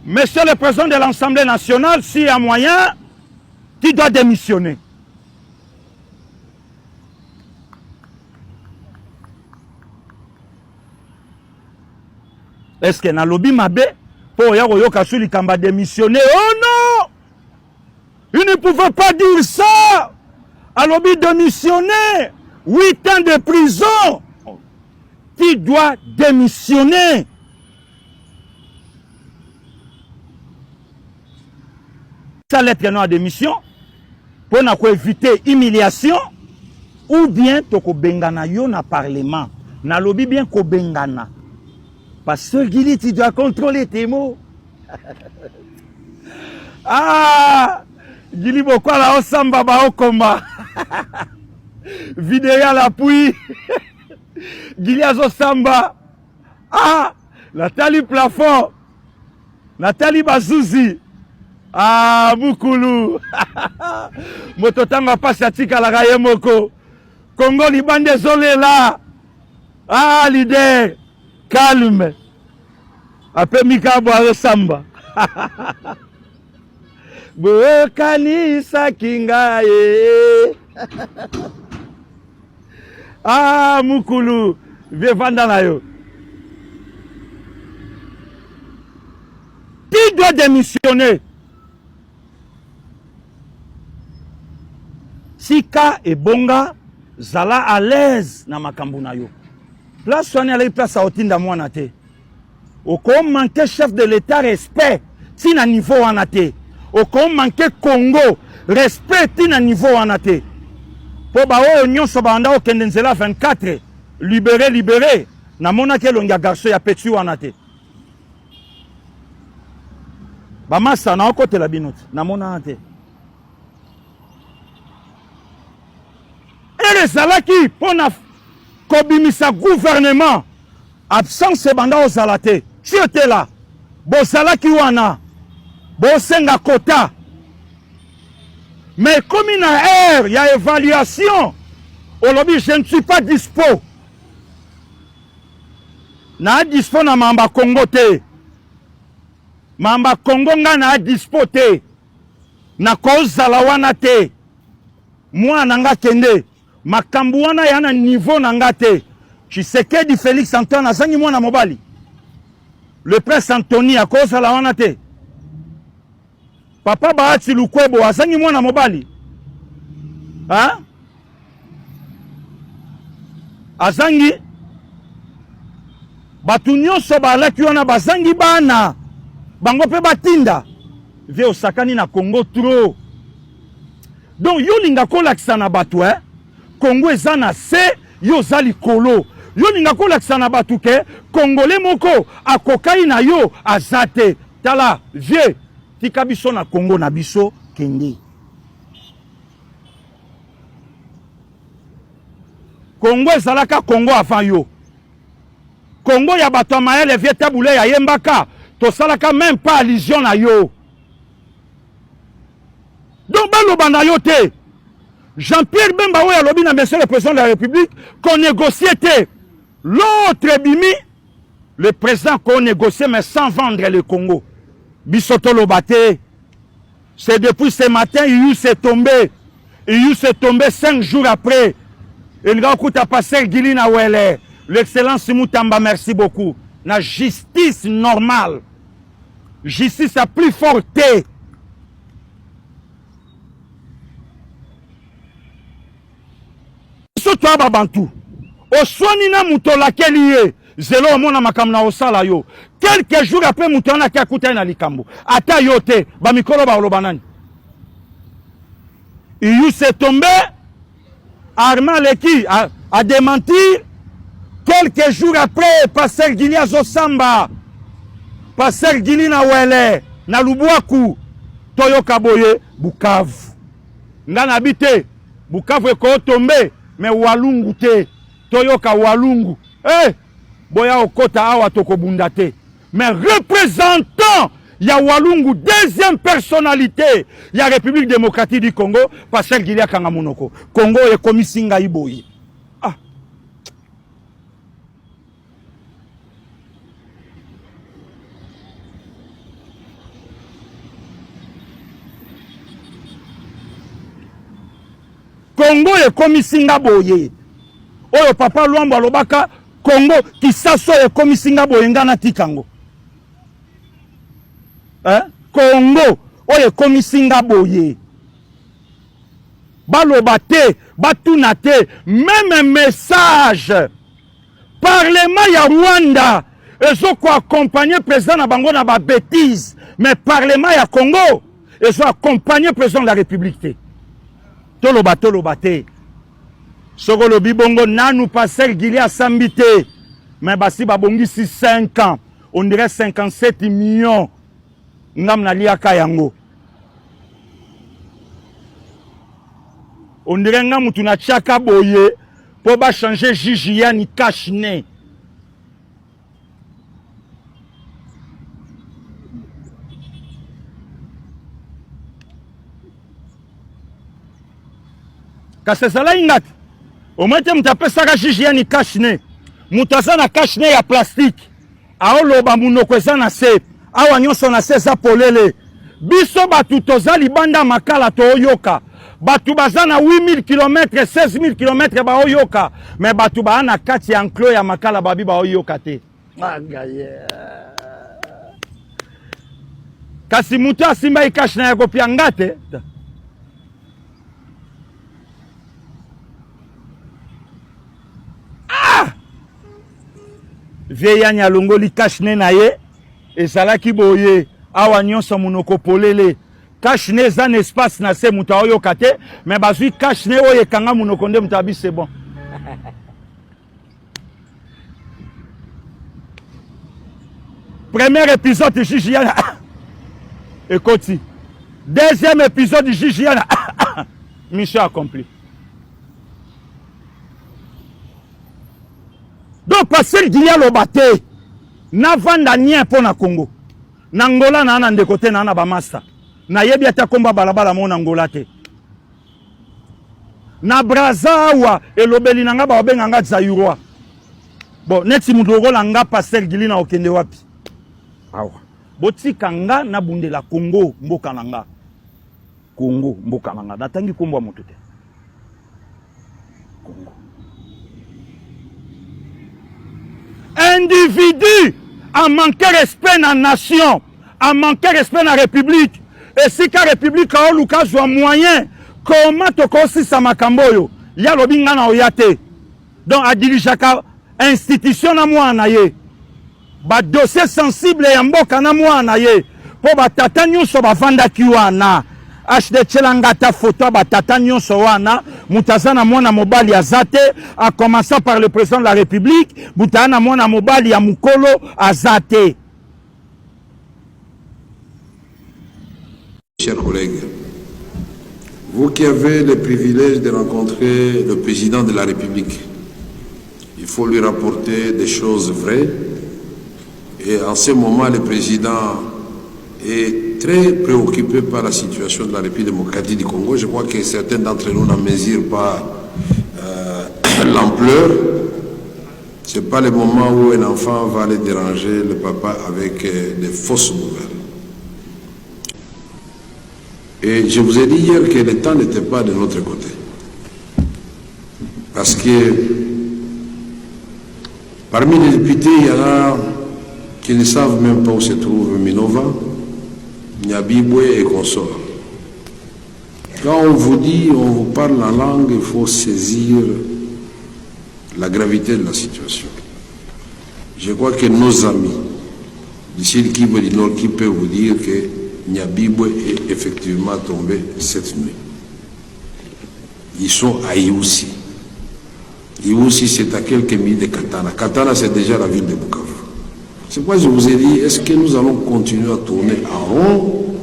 Monsieur le Président de l'Assemblée nationale, s'il y a moyen, tu dois démissionner. Est-ce que dans le lobby Mabé, pour Yoka Sulikamba démissionner? Oh non! Il ne pouvait pas dire ça! À lobby démissionner! 8 ans de prison! Tu dois démissionner! Ça lettre non à démission pour éviter humiliation ou bien toko bengana yo na parlement. Na lobby bien ko bengana. Pasteur Guili, tu dois contrôler tes mots. Ah! Guili boko la osamba ba okoma. Vidéo à l'appui. Guili azo samba. Ah! Nathalie Plafond. Nathalie Bazouzi. Ah, Mukulu. Mototanga passe à Tika la Rayemoko. Congo Liban désolé là. Ah, leader. Calme. Après Mika Boare Samba. Bokani Sakingaye. Ah, Mukulu. Viens vendre yo. Qui doit démissionner? Sika et Bonga, Zala à l'aise na makambu na yo. Place soigner les place à otinda mwana te. Au com manquer chef de l'État respect, si na niveau anate. Au com manquer Congo respect, si na niveau anate. Po ba o nyon so banda o kendenzela 24 libéré na mona ke longa garçon ya petu anate. Ba massa na côté la binote na mona anate. Et les salaki pour na kobimisa gouvernement absence banda o salate. Si était là, bo salaki wana, bo senga quota. Mais comme il y a évaluation, aujourd'hui je ne suis pas dispo. Na dispo na mamba Congo te. Mamba Congo nga na dispo te. Na kozala wana te. Moi nanga kende. Makambu wana yana niveau nanga te. Tshisekedi Félix Antoine azangi mwana mobali. Le prince Anthony a kozala wana te. Papa Bahati Lukwebo azangi mwana mobali. Hein? Azangi batu nyonso balaki wana bazangi bana. Bango pe batinda. Ve osakani na Congo trop. Donc yo linga kolakisa na batu Congo eza na se yo zali kolo. Yo linga kolakisa na batu ke Congolais moko akokai na yo azate. Tala vie tika biso na Congo na biso kende. Congo ezalaka Congo avant yo. Congo ya bato mayele vie taboule ya yembaka. To salaka même pas allusion na yo. Donc balo banda yo te. Jean-Pierre Bemba oya lobi na monsieur le président de la République qu'on négociait l'autre bimi le président qu'on négociait mais sans vendre le Congo. Bisoto Lobate. C'est depuis ce matin, il s'est tombé. Il s'est tombé 5 jours après. Il a écouté passer Guilina Wele. L'excellence Moutamba, merci beaucoup. La justice normale. Justice la plus forte. Surtout à Babantou. Au soinina Moutola Kélié. Zélo mona makamna osala yo. Quelques jours après Moutona qui a coûté na likambo. Ata yote. Ba mikolo ba olobanani. Il s'est tombé. Armand Leki a démenti. Quelques jours après, Pasteur Guili Azosamba, Pasteur Guili na Wele, na Lubuaku, Toyo Kaboye, Bukavu. Ngana habité, Bukavu eko tombé, mais Walungu te, Toyo ka Walungu. Eh, boya okota awa toko bundate. Mais représentant, ya Walungu, deuxième personnalité, ya République démocratique du Congo, Pasteur Guili Kangamonoko. Congo est commis Singa Iboye. Congo ekomi singa boye. Oyo papa Luambo alobaka Congo Kisaso ekomi singa boye ngana tikango. Congo oyo ekomi singa boye. Baloba te, batuna te, même message. Parlement ya Rwanda, ils ont accompagné le président na bango na ba bêtise, mais parlement ya Congo, ils ont accompagné le président de la République. Toloba te. Soko lobi bongo nanu passer Gilia Sambité, mais basi babongisi 5 ans, on dirait 57 millions. Ngam na liaka yango. On dirait nga mutu na tchaka boye pour ba changer Jijia ni Kashne. Kase sala ingat. Au moins tu m'tapes saka Jijia ni Kashne. Mutasa na Kashne ya plastique. Aoloba munoko eza na se. Awa nyonso na se za polele. Biso batu toza libanda makala to oyoka. Batu bazana 8000 km, 16000 km ba oyoka. Mais batu ba na kati ya enclos ya makala babi ba oyoka te. Kasi mutu asimba ikashi na yako pia ngate. Veya nyalongoli kashne na ye. Ezalaki boye. Awa nyonso munoko polele. Kashne zan espace na se muta oyo kate, mais bazui kashne oye kanga munokonde mutabi c'est bon. Premier épisode de Jijiana. Écoute, deuxième épisode de Jijiana. Mission accomplie. Donc passer Gilia Lobate, na vanda nien pour na Congo. Nangola na ana ndekote na ana bamasta. Na yebi ata komba balabala mona Angola te. Na Brazawa elobeli nanga ba obenga nga Zayurwa. Bon, neti mudogo la nga passer Gili na okende wapi. Awa. Botika nga na bundela Congo mboka nanga. Congo mboka nanga. Natangi komba moto te. Congo. Individu a manqué respect na nation, a manqué respect na république. Et si la république a un moyen, comment tu as sa makamboyo? Il y a le na oyate. Donc, à diriger institution na moi naye. Ba dossier sensible ya mboka na moi naye. Po ba tata nyonso ba vanda kiwana. HD Chelangata photo ba tata nyonso wana. Mutazana mwana mobali azate. A commencer par le président de la République. Mutana mwana mobali ya mukolo azate. Chers collègues, vous qui avez le privilège de rencontrer le président de la République, il faut lui rapporter des choses vraies. Et en ce moment, le président est très préoccupé par la situation de la République démocratique du Congo. Je crois que certains d'entre nous n'en mesurent pas l'ampleur. Ce n'est pas le moment où un enfant va aller déranger le papa avec des fausses nouvelles. Et je vous ai dit hier que le temps n'était pas de notre côté. Parce que parmi les députés, il y en a qui ne savent même pas où se trouve Minova, Nyabibwe et consorts. Quand on vous dit, on vous parle en langue, il faut saisir la gravité de la situation. Je crois que nos amis d'ici le Kivu du Nord qui peuvent vous dire que Nyabibwe est effectivement tombé cette nuit. Ils sont à Iousi. Iousi, c'est à quelques milles de Katana. Katana, c'est déjà la ville de Bukavu. C'est pourquoi je vous ai dit, est-ce que nous allons continuer à tourner en rond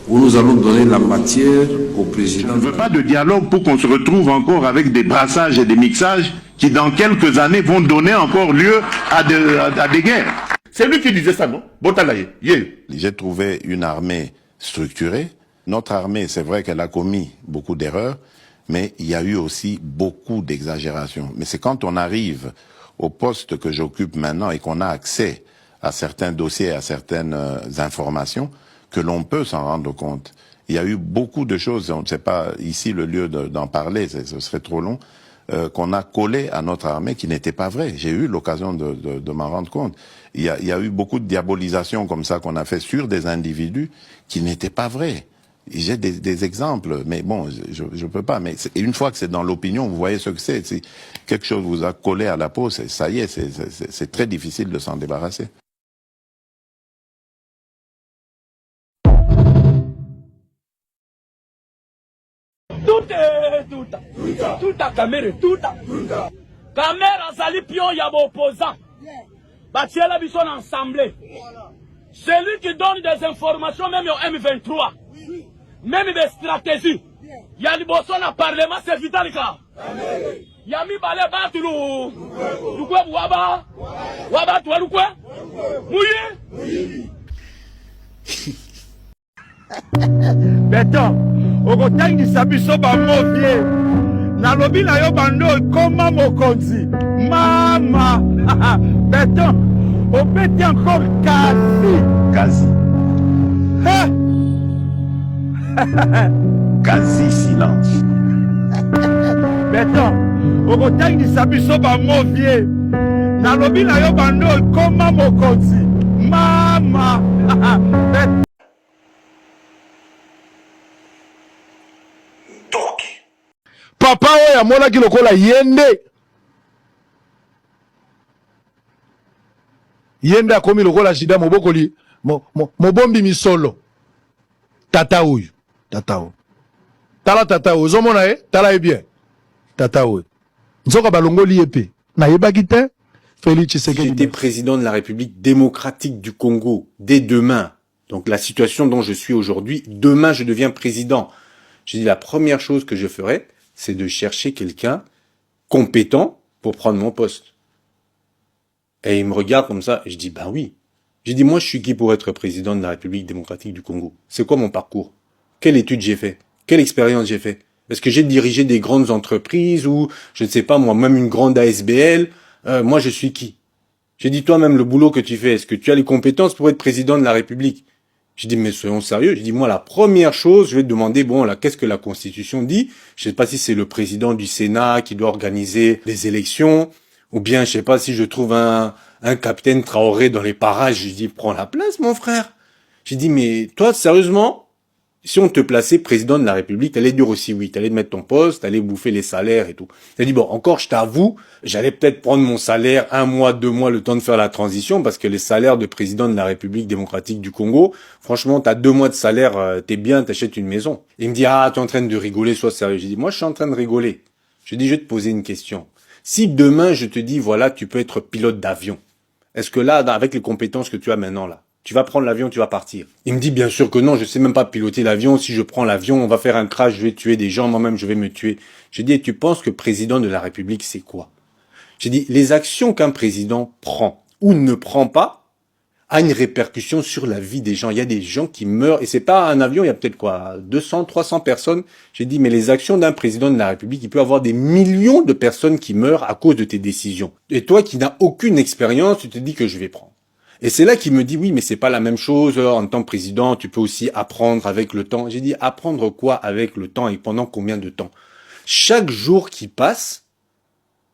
ou nous allons donner la matière au président? Je ne veux pas de dialogue pour qu'on se retrouve encore avec des brassages et des mixages qui, dans quelques années, vont donner encore lieu à des guerres. C'est lui qui disait ça, non? Botalaye. J'ai trouvé une armée structurée. Notre armée, c'est vrai qu'elle a commis beaucoup d'erreurs, mais il y a eu aussi beaucoup d'exagérations. Mais c'est quand on arrive au poste que j'occupe maintenant et qu'on a accès à certains dossiers, à certaines informations, que l'on peut s'en rendre compte. Il y a eu beaucoup de choses, on ne sait pas ici le lieu d'en parler, ce serait trop long, qu'on a collé à notre armée qui n'était pas vrai. J'ai eu l'occasion de m'en rendre compte. Il y a eu beaucoup de diabolisation comme ça qu'on a fait sur des individus qui n'étaient pas vrais. J'ai des exemples, mais bon, je peux pas. Mais une fois que c'est dans l'opinion, vous voyez ce que c'est. Si quelque chose vous a collé à la peau, ça y est, c'est très difficile de s'en débarrasser. Tout à caméra, tout à caméra, Zali Pion, il y a vos opposants. Batiela Bisson ensemble. Celui qui donne des informations, même au M23, même des stratégies. Il y a des bossons à parlement, c'est vital. Il y a mis balé batulu. Du quoi, Waba, toi, du quoi? Mouillé. Beton, okotangisa biso bamovie nalobi na yo bando koma mokonzi mama Beton, obeti encore Quasi. Quasi silence. Beton, okotangisa biso bamovie nalobi na yo bando koma mokonzi mama Beton. Papa oyo amonaki lokola yende akomi lokola shida mobokoli mobombi misolo tata oyo tala tata oyo ozomona tala bien tata oyo nzoka balongoli ye na yebaki te Félix Tshisekedi. J'étais président de la République démocratique du Congo dès demain. Donc la situation dont je suis aujourd'hui, demain je deviens président. J'ai dit la première chose que je ferai, c'est de chercher quelqu'un compétent pour prendre mon poste. Et il me regarde comme ça, et je dis, ben oui. J'ai dit, moi, je suis qui pour être président de la République démocratique du Congo? C'est quoi mon parcours? Quelle étude j'ai fait? Quelle expérience j'ai fait? Est-ce que j'ai dirigé des grandes entreprises ou, je ne sais pas, moi-même une grande ASBL? Moi, je suis qui? J'ai dit, toi-même, le boulot que tu fais, est-ce que tu as les compétences pour être président de la République? J'ai dit, mais soyons sérieux. J'ai dit, moi, la première chose, je vais te demander, bon, là, qu'est-ce que la Constitution dit? Je sais pas si c'est le président du Sénat qui doit organiser les élections, ou bien, je sais pas si je trouve un capitaine Traoré dans les parages. Je dis, prends la place, mon frère. J'ai dit, mais toi, sérieusement, si on te plaçait président de la République, t'allais dire aussi oui, t'allais te mettre ton poste, t'allais bouffer les salaires et tout. J'ai dit, bon, encore, je t'avoue, j'allais peut-être prendre mon salaire 1 mois, 2 mois, le temps de faire la transition, parce que les salaires de président de la République démocratique du Congo, franchement, t'as 2 mois de salaire, t'es bien, t'achètes une maison. Il me dit, ah, t'es en train de rigoler, sois sérieux. J'ai dit, moi, je suis en train de rigoler. J'ai dit, je vais te poser une question. Si demain, je te dis, voilà, tu peux être pilote d'avion, est-ce que là, avec les compétences que tu as maintenant, là, tu vas prendre l'avion, tu vas partir? Il me dit, bien sûr que non, je sais même pas piloter l'avion. Si je prends l'avion, on va faire un crash, je vais tuer des gens, moi-même, je vais me tuer. J'ai dit, et tu penses que président de la République, c'est quoi? J'ai dit, les actions qu'un président prend ou ne prend pas a une répercussion sur la vie des gens. Il y a des gens qui meurent, et c'est pas un avion, il y a peut-être quoi, 200, 300 personnes. J'ai dit, mais les actions d'un président de la République, il peut y avoir des millions de personnes qui meurent à cause de tes décisions. Et toi qui n'as aucune expérience, tu te dis que je vais prendre. Et c'est là qu'il me dit, oui, mais c'est pas la même chose. En tant que président, tu peux aussi apprendre avec le temps. J'ai dit, apprendre quoi avec le temps et pendant combien de temps? Chaque jour qui passe,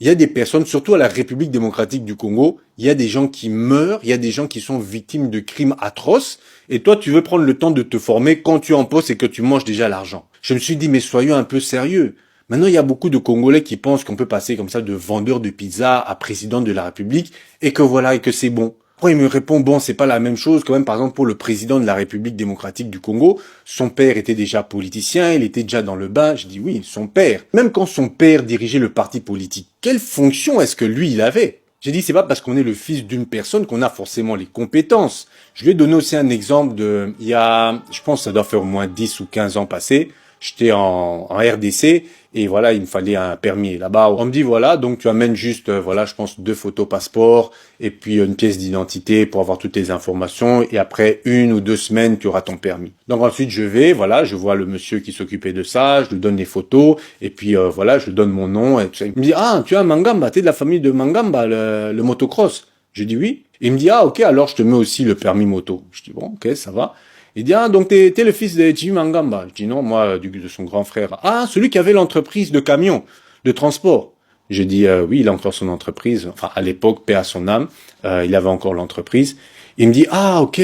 il y a des personnes, surtout à la République démocratique du Congo, il y a des gens qui meurent, il y a des gens qui sont victimes de crimes atroces. Et toi, tu veux prendre le temps de te former quand tu es en poste et que tu manges déjà l'argent. Je me suis dit, mais soyons un peu sérieux. Maintenant, il y a beaucoup de Congolais qui pensent qu'on peut passer comme ça de vendeur de pizza à président de la République et que voilà, et que c'est bon. Après, il me répond, bon, c'est pas la même chose quand même, par exemple, pour le président de la République démocratique du Congo. Son père était déjà politicien, il était déjà dans le bain. Je dis oui, son père. Même quand son père dirigeait le parti politique, quelle fonction est-ce que lui, il avait? J'ai dit, c'est pas parce qu'on est le fils d'une personne qu'on a forcément les compétences. Je lui ai donné aussi un exemple il y a, je pense que ça doit faire au moins 10 ou 15 ans passés. J'étais en RDC et voilà, il me fallait un permis. Là-bas, on me dit voilà, donc tu amènes juste, voilà, je pense 2 photos passeport et puis une pièce d'identité pour avoir toutes les informations et après 1 ou 2 semaines, tu auras ton permis. Donc ensuite, je vais, voilà, je vois le monsieur qui s'occupait de ça, je lui donne les photos et puis voilà, je lui donne mon nom et tout ça. Il me dit, ah, tu as Mangamba, t'es de la famille de Mangamba, le motocross. Je dis oui. Il me dit, ah ok, alors je te mets aussi le permis moto. Je dis bon, ok, ça va. Il dit, ah donc t'es le fils de Jimmy Mangamba. Je dis non, moi, de son grand frère. Ah, celui qui avait l'entreprise de camion, de transport. Je dis oui, il a encore son entreprise. Enfin, à l'époque, paix à son âme, il avait encore l'entreprise. Il me dit, ah ok,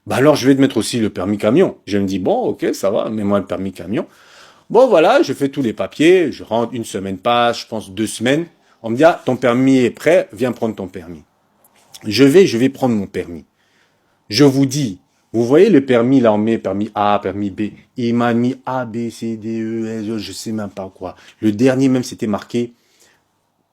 bah alors je vais te mettre aussi le permis camion. Je me dis, bon, ok, ça va, mets-moi le permis camion. Bon, voilà, je fais tous les papiers, je rentre, une semaine passe, je pense 2 semaines. On me dit, ah, ton permis est prêt, viens prendre ton permis. Je vais prendre mon permis. Je vous dis, vous voyez le permis, là, on met permis A, permis B. Il m'a mis A, B, C, D, E, S, je sais même pas quoi. Le dernier même, c'était marqué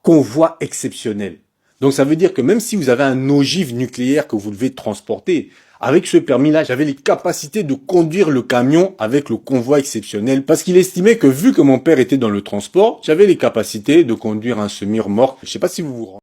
convoi exceptionnel. Donc, ça veut dire que même si vous avez un ogive nucléaire que vous devez transporter, avec ce permis-là, j'avais les capacités de conduire le camion avec le convoi exceptionnel parce qu'il estimait que vu que mon père était dans le transport, j'avais les capacités de conduire un semi-remorque. Je sais pas si vous vous rendez